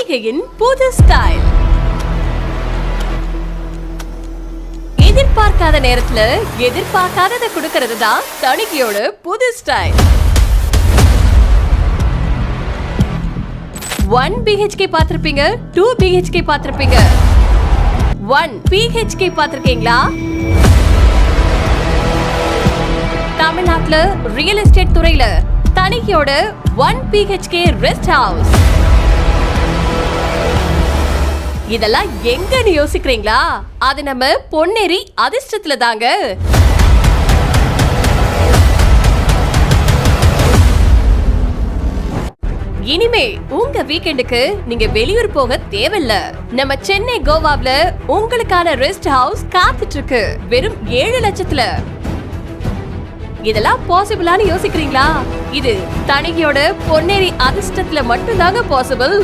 தணிகையின் புது ஸ்டைல். எதிர்பார்க்காத நேரத்துல எதிர்பார்க்காததை கொடுக்கிறது தான் தணிகையோட புது ஸ்டைல். 1 BHK பாத்திருப்பீங்க, 2 BHK பாத்திருப்பீங்க, 1 PHK பாத்திருக்கீங்களா? தமிழ்நாட்டுல ரியல் எஸ்டேட் துறையில தணிகையோட 1 BHK ரெஸ்ட் ஹவுஸ். இதெல்லாம் எங்கன்னு யோசிக்கிறீங்களா? அது நம்ம பொன்னேரி அதிர்ஷ்டத்துல தாங்க. இனிமே உங்க வீக்கெண்டுக்கு நீங்க வெளியூர் போக தேவையில்ல. நம்ம சென்னை கோவாவுல உங்களுக்கான ரெஸ்ட் ஹவுஸ் காத்துட்டு இருக்கு வெறும் 7 லட்சத்துல. இதெல்லாம் பாசிபிளான்னு யோசிக்கிறீங்களா? இது தணிகையோட பொன்னேரி அதிர்ஷ்டத்துல மட்டும்தாங்க பாசிபிள்.